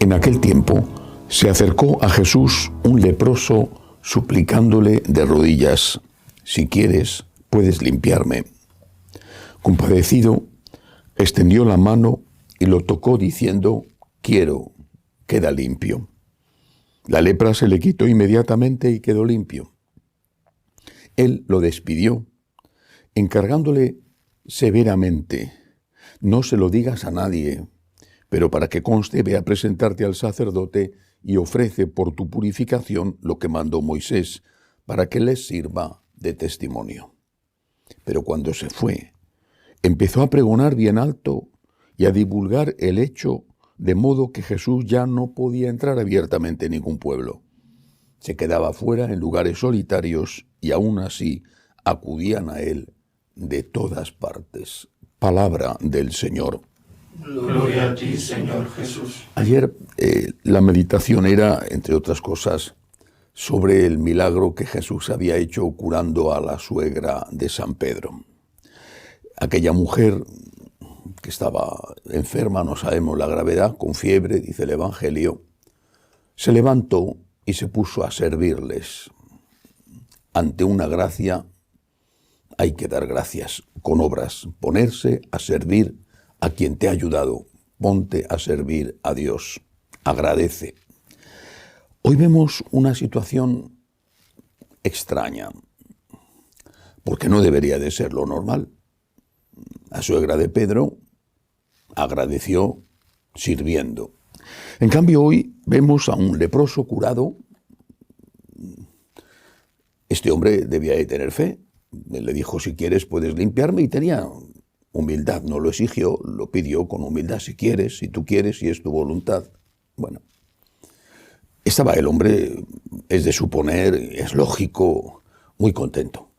En aquel tiempo se acercó a Jesús un leproso suplicándole de rodillas: «Si quieres, puedes limpiarme». Compadecido, extendió la mano y lo tocó diciendo: «Quiero, queda limpio». La lepra se le quitó inmediatamente y quedó limpio. Él lo despidió, encargándole severamente: «No se lo digas a nadie, pero para que conste, ve a presentarte al sacerdote y ofrece por tu purificación lo que mandó Moisés, para que les sirva de testimonio». Pero cuando se fue, empezó a pregonar bien alto y a divulgar el hecho, de modo que Jesús ya no podía entrar abiertamente en ningún pueblo. Se quedaba fuera en lugares solitarios y aún así acudían a él de todas partes. Palabra del Señor. Gloria a ti, Señor Jesús. Ayer la meditación era, entre otras cosas, sobre el milagro que Jesús había hecho curando a la suegra de San Pedro. Aquella mujer que estaba enferma, no sabemos la gravedad, con fiebre, dice el Evangelio, se levantó y se puso a servirles. Ante una gracia hay que dar gracias con obras, ponerse a servir a quien te ha ayudado. Ponte a servir a Dios, agradece. Hoy vemos una situación extraña, porque no debería de ser lo normal. La suegra de Pedro agradeció sirviendo. En cambio, hoy vemos a un leproso curado. Este hombre debía de tener fe. Le dijo: «Si quieres, puedes limpiarme», y tenía humildad, no lo exigió, lo pidió con humildad: «Si quieres, si tú quieres, si es tu voluntad». Bueno, estaba el hombre, es de suponer, es lógico, muy contento.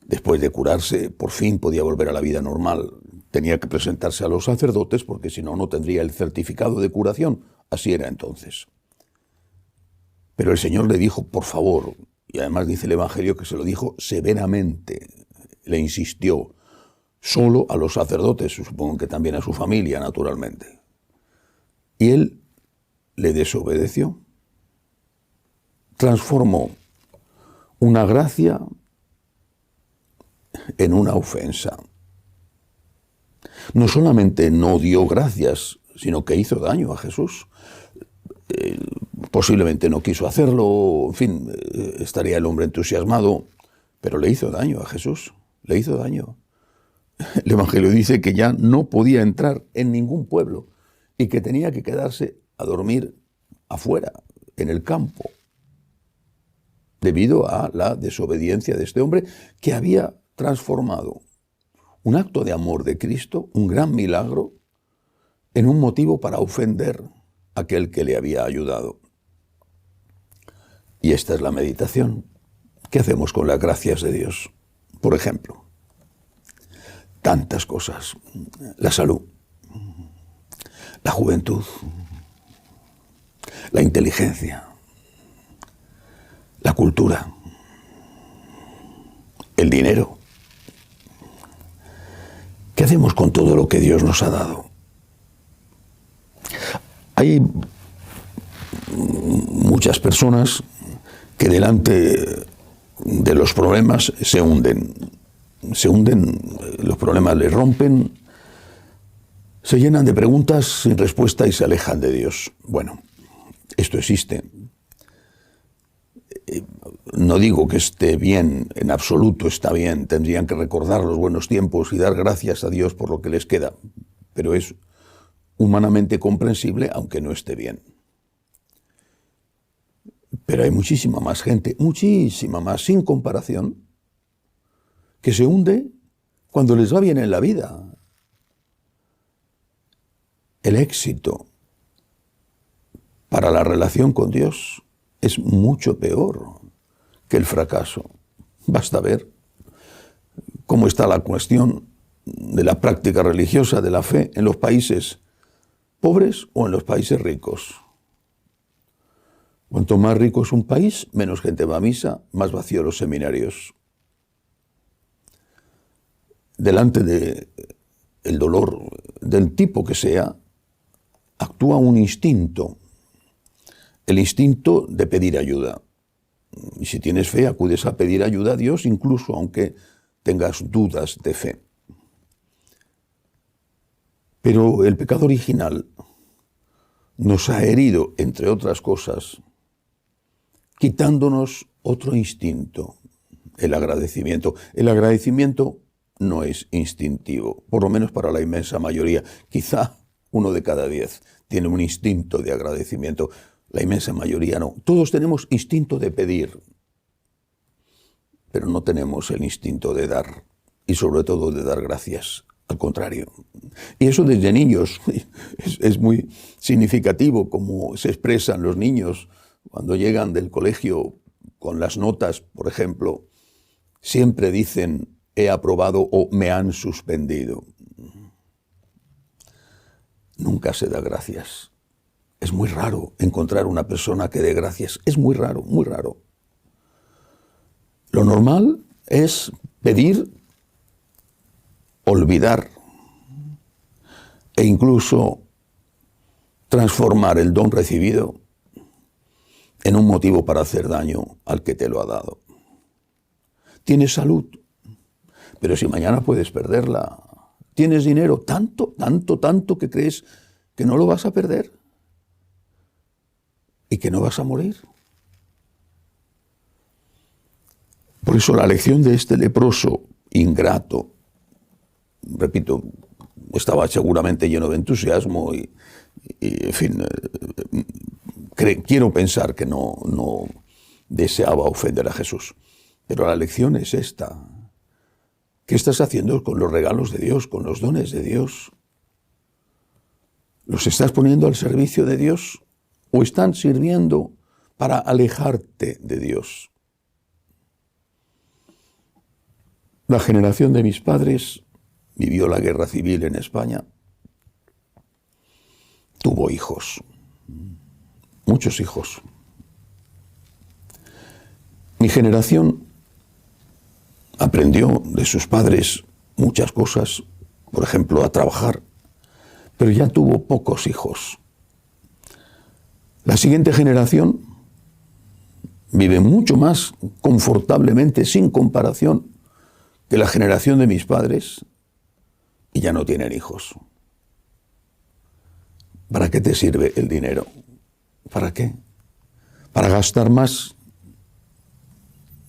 Después de curarse, por fin podía volver a la vida normal. Tenía que presentarse a los sacerdotes porque si no, no tendría el certificado de curación. Así era entonces. Pero el Señor le dijo: «Por favor», y además dice el Evangelio que se lo dijo severamente, le insistió, solo a los sacerdotes, supongo que también a su familia, naturalmente. Y él le desobedeció. Transformó una gracia en una ofensa. No solamente no dio gracias, sino que hizo daño a Jesús. Posiblemente no quiso hacerlo, en fin, estaría el hombre entusiasmado, pero le hizo daño a Jesús, le hizo daño. El Evangelio dice que ya no podía entrar en ningún pueblo y que tenía que quedarse a dormir afuera, en el campo, debido a la desobediencia de este hombre que había transformado un acto de amor de Cristo, un gran milagro, en un motivo para ofender a aquel que le había ayudado. Y esta es la meditación. ¿Qué hacemos con las gracias de Dios? Por ejemplo, tantas cosas: la salud, la juventud, la inteligencia, la cultura, el dinero. ¿Qué hacemos con todo lo que Dios nos ha dado? Hay muchas personas que delante de los problemas se hunden, los problemas les rompen, se llenan de preguntas sin respuesta y se alejan de Dios. Bueno, esto existe. No digo que esté bien, en absoluto está bien, tendrían que recordar los buenos tiempos y dar gracias a Dios por lo que les queda, pero es humanamente comprensible, aunque no esté bien. Pero hay muchísima más gente, muchísima más, sin comparación, que se hunde cuando les va bien en la vida. El éxito para la relación con Dios es mucho peor que el fracaso. Basta ver cómo está la cuestión de la práctica religiosa, de la fe, en los países pobres o en los países ricos. Cuanto más rico es un país, menos gente va a misa, más vacíos los seminarios. Delante del dolor del tipo que sea, actúa un instinto, el instinto de pedir ayuda. Y si tienes fe, acudes a pedir ayuda a Dios, incluso aunque tengas dudas de fe. Pero el pecado original nos ha herido, entre otras cosas, quitándonos otro instinto, el agradecimiento. El agradecimiento no es instintivo, por lo menos para la inmensa mayoría. Quizá 1 de cada 10 tiene un instinto de agradecimiento, la inmensa mayoría no. Todos tenemos instinto de pedir, pero no tenemos el instinto de dar, y sobre todo de dar gracias. Al contrario. Y eso desde niños es muy significativo, como se expresan los niños cuando llegan del colegio con las notas, por ejemplo, siempre dicen he aprobado o me han suspendido. Nunca se da gracias. Es muy raro encontrar una persona que dé gracias. Es muy raro, muy raro. Lo normal es pedir, olvidar e incluso transformar el don recibido en un motivo para hacer daño al que te lo ha dado. Tienes salud, pero si mañana puedes perderla. Tienes dinero, tanto que crees que no lo vas a perder y que no vas a morir. Por eso la lección de este leproso ingrato, repito, estaba seguramente lleno de entusiasmo y en fin, quiero pensar que no deseaba ofender a Jesús. Pero la lección es esta. ¿Qué estás haciendo con los regalos de Dios, con los dones de Dios? ¿Los estás poniendo al servicio de Dios o están sirviendo para alejarte de Dios? La generación de mis padres vivió la guerra civil en España. Tuvo hijos, muchos hijos. Mi generación aprendió de sus padres muchas cosas, por ejemplo, a trabajar, pero ya tuvo pocos hijos. La siguiente generación vive mucho más confortablemente, sin comparación, que la generación de mis padres, y ya no tienen hijos. ¿Para qué te sirve el dinero? ¿Para qué? ¿Para gastar más?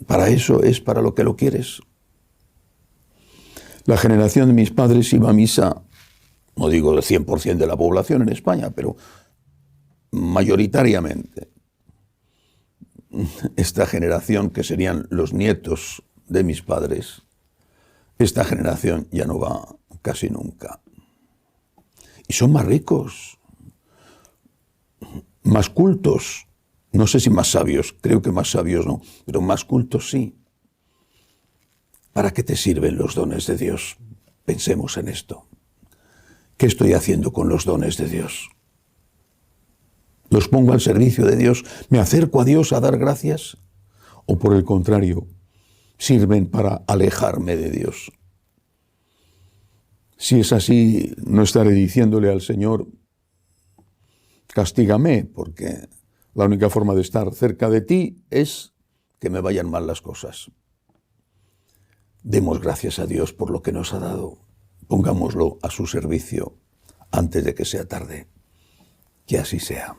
¿Para eso es para lo que lo quieres? La generación de mis padres iba a misa, no digo el 100% de la población en España, pero mayoritariamente. Esta generación, que serían los nietos de mis padres, esta generación ya no va casi nunca. Y son más ricos, más cultos, no sé si más sabios, creo que más sabios no, pero más cultos sí. ¿Para qué te sirven los dones de Dios? Pensemos en esto. ¿Qué estoy haciendo con los dones de Dios? ¿Los pongo al servicio de Dios? ¿Me acerco a Dios a dar gracias? ¿O por el contrario, sirven para alejarme de Dios? Si es así, no estaré diciéndole al Señor, castígame, porque la única forma de estar cerca de ti es que me vayan mal las cosas. Demos gracias a Dios por lo que nos ha dado. Pongámoslo a su servicio antes de que sea tarde. Que así sea.